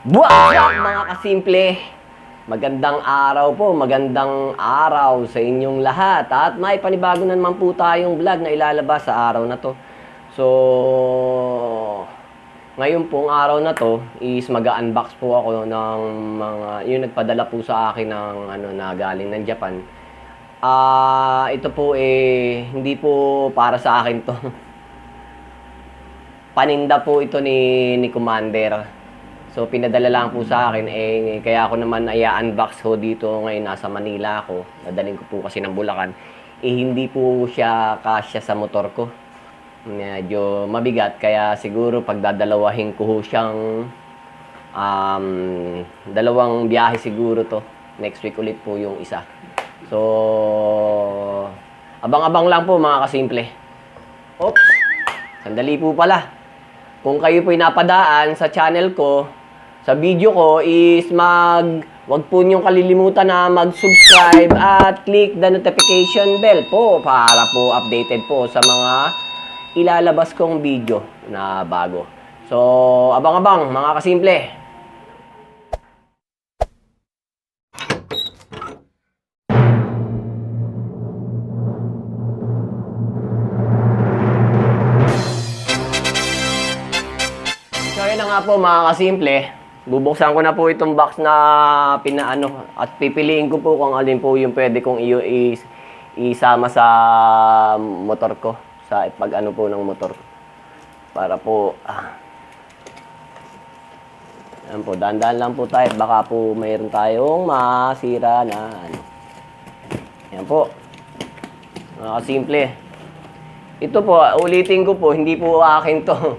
What's up mga kasimple? Magandang araw po, magandang araw sa inyong lahat. At may panibago na naman po tayong vlog na ilalabas sa araw na to. So, ngayon pong araw na to is mag-unbox po ako ng mga, yung nagpadala po sa akin ng na galing ng Japan. Ito po hindi po para sa akin to. Paninda po ito ni Commander. So, pinadala lang po sa akin. Kaya ako naman unbox ko dito ngayon. Nasa Manila ako. Nadaling ko po kasi ng Bulacan. Hindi po siya kasya sa motor ko. Medyo mabigat. Kaya siguro pagdadalawahin ko siyang dalawang biyahe siguro to. Next week ulit po yung isa. So, abang-abang lang po mga kasimple. Oops! Sandali po pala. Kung kayo po'y napadaan sa channel ko, sa video ko is wag po niyong kalilimutan na mag-subscribe at click the notification bell po para po updated po sa mga ilalabas kong video na bago. So, abang-abang mga kasimple. So, yun na nga po mga kasimple. Bubuksan ko na po itong box na pinaano at pipiliin ko po kung alin po yung pwede kong isama sa motor ko, sa pag-ano po ng motor. Para po Ayan po, dahan-dahan lang po tayo, baka po mayroon tayong masira na ano. Ayan po. Mga kasimple. Ito po, ulitin ko po, hindi po akin to.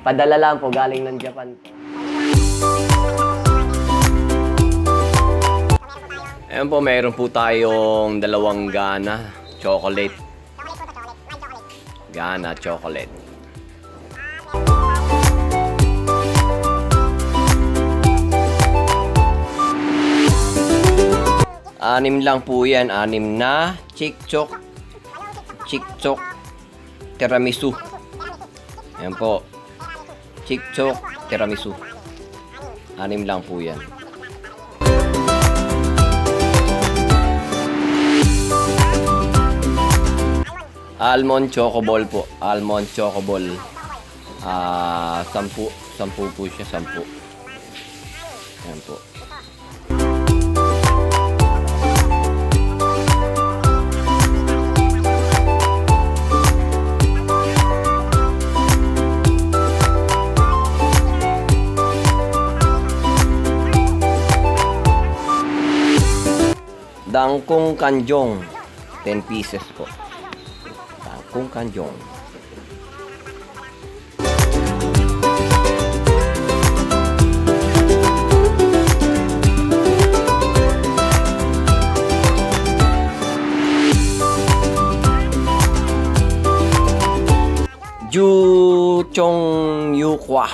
Padala lang po, galing ng Japan po. Ayan po, mayroon po tayong dalawang Gana chocolate. Gana chocolate. Anim lang po yan. Anim na chick-chok tiramisu. Ayan po. Chick-chok tiramisu. Anim lang po yan. Almond choco ball po. Almond choco ball. 10 po siya. 10. Ayan po. Dangkong kanjong. 10 pieces po. Dangkong kanjong. Juchong yukwa.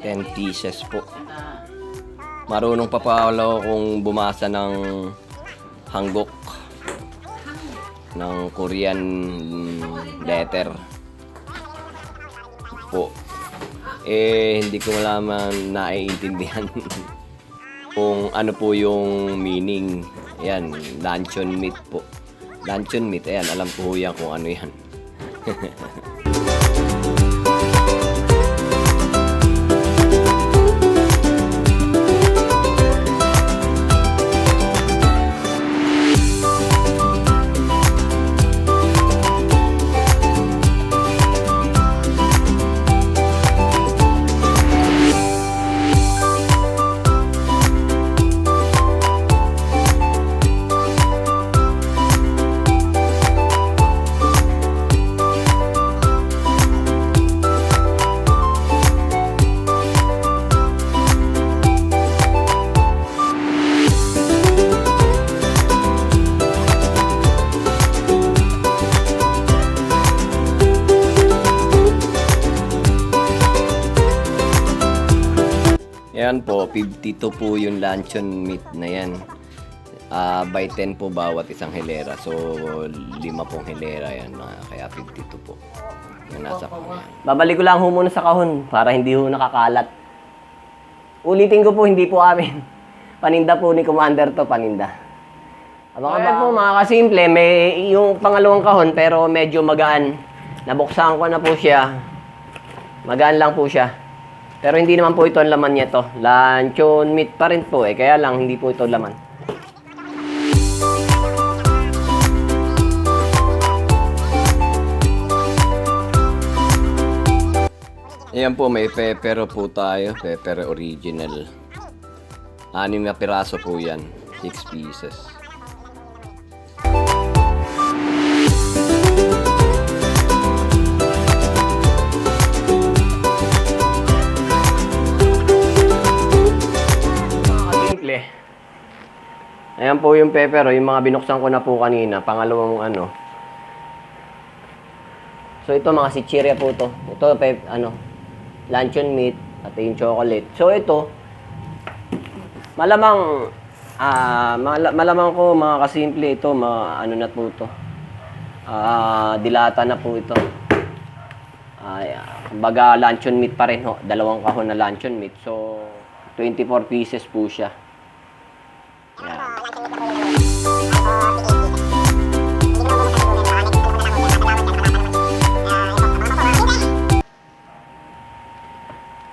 10 pieces po. Marunong pa pala akong bumasa ng hanggok ng Korean letter po. Hindi ko malaman naiintindihan kung ano po yung meaning. Ayan, luncheon meat po. Luncheon meat, ayan, alam ko yan kung ano yan. Ayan po, 52 po yung luncheon meat na yan. By 10 po bawat isang hilera. So, 5 pong hilera yan. Kaya 52 po. Yung nasa kahon. Babalik ko lang ho muna sa kahon para hindi ho nakakalat. Ulitin ko po, hindi po amin. Paninda po ni Commander to, paninda. Abangan po mga kasimple, may yung pangalawang kahon pero medyo magaan. Nabuksan ko na po siya. Magaan lang po siya. Pero hindi naman po ito ang laman niya to. Luncheon meat pa rin po kaya lang hindi po ito laman. Ayan po, may pepero po tayo. Pepero original. 6 na piraso po yan. 6 pieces. Simple. Ayan po yung pepero. Yung mga binuksan ko na po kanina. Pangalawang ano. So ito mga sichirya po to. Ito luncheon meat at yung chocolate. So ito malamang malamang ko mga kasimple ito, ano na po ito. Dilata na po ito. Kumbaga luncheon meat pa rin ho. Dalawang kahon na luncheon meat. So 24 pieces po siya. Yan.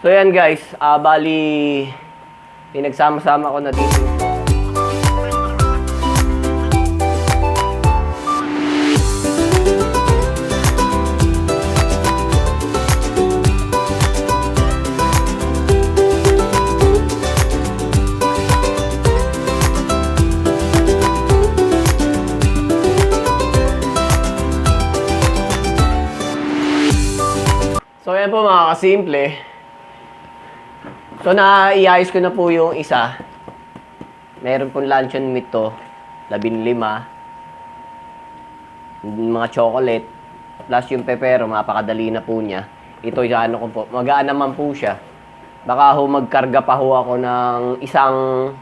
So yan guys, bali pinagsama-sama ko na dito. So yan po mga kasimple. So, naiayos ko na po yung isa. Meron pong luncheon meat to. 15. Mga chocolate. Plus yung pepero, mapakadali na po niya. Ito yung ano ko po. Magaan naman po siya. Baka ho magkarga pa ho ako ng isang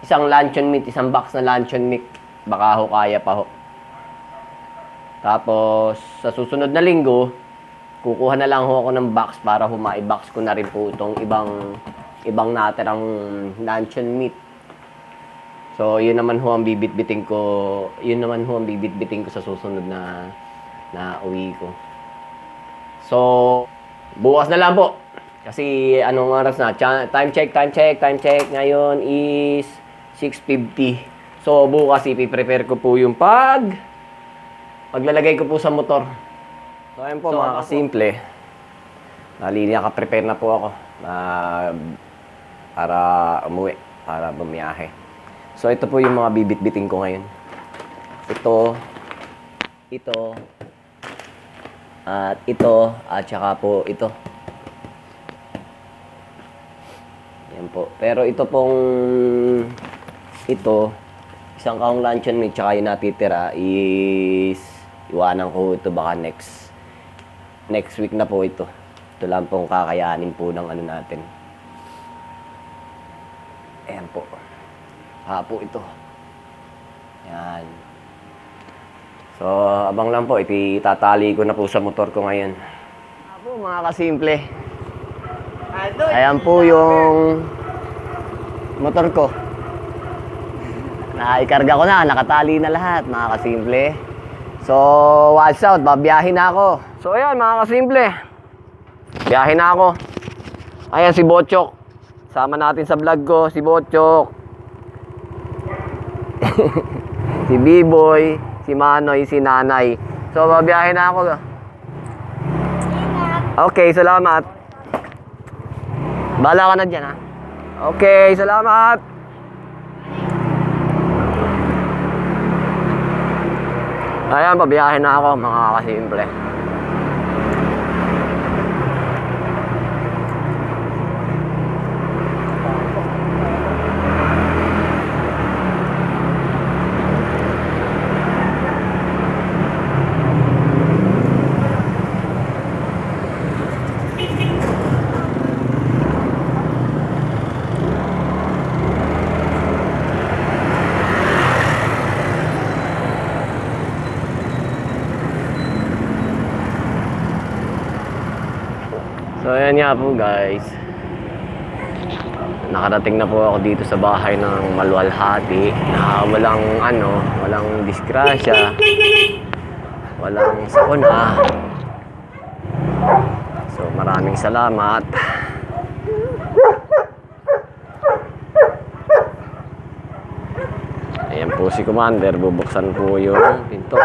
luncheon meat, isang box na luncheon meat. Baka ho kaya pa ho. Tapos, sa susunod na linggo, kukuha na lang ho ako ng box para humai-box ko na rin po itong ibang natirang luncheon meat. So, yun naman ho ang bibit-biting ko. Yun naman ho ang bibit-biting ko sa susunod na uwi ko. So, bukas na lang po. Kasi anong oras na? Time check. Ngayon is 6:50. So, bukas ipiprepare ko po yung paglalagay ko po sa motor. So, ayun po mga kasimple. Naka-prepare na po ako para umuwi, para bumiyahe. So, ito po yung mga bibit-biting ko ngayon. Ito, at saka po ito. Yan po. Pero ito pong, isang kahong luncheon meat, tsaka yung natitira is, iwanan ko ito baka next week na po ito. Ito lang pong kakayanin po ng ano natin. Ayan po. Po ito. Yan. So, abang lang po. Itatali ko na po sa motor ko ngayon. Po mga kasimple. Ayan po yung motor ko. Naikarga ko na. Nakatali na lahat mga kasimple. So, watch out. Babiyahin na ako. So, ayan mga kasimple. Biyahin na ako. Ayan si Bochok. Sama natin sa vlog ko si Bochok. Si B-Boy, si Manoy, si Nanay. So, babiyahin na ako. Okay, salamat. Bahala ka na dyan, ha? Okay, salamat. Ayan, pabiyahin na ako, mga kasimple. nga po guys, nakarating na po ako dito sa bahay ng maluwalhati na walang disgrasya, walang sakuna. So maraming salamat. Ayan po si Commander, bubuksan po yung pinto.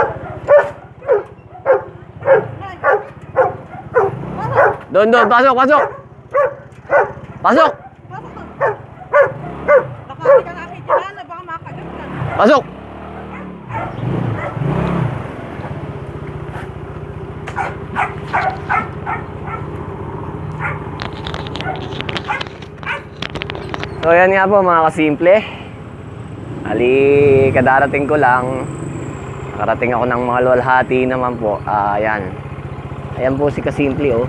Doon, pasok! Pasok! Nakati ka namin dyan, baka makagat ka. Pasok! So yan nga po mga kasimple. Ali, kadarating ko lang. Nakarating ako ng mga luwalhati naman po. Ayan. Ayan po si kasimple oh.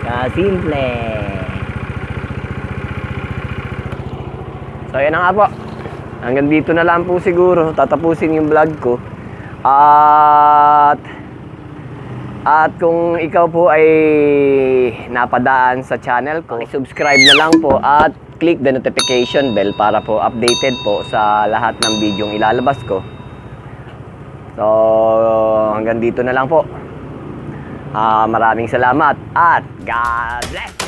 Kasimple. So yan na nga po. Hanggang dito na lang po siguro. Tatapusin yung vlog ko. At kung ikaw po ay napadaan sa channel ko, subscribe na lang po at click the notification bell para po updated po sa lahat ng bidyong ilalabas ko. So hanggang dito na lang po. Maraming salamat at God bless!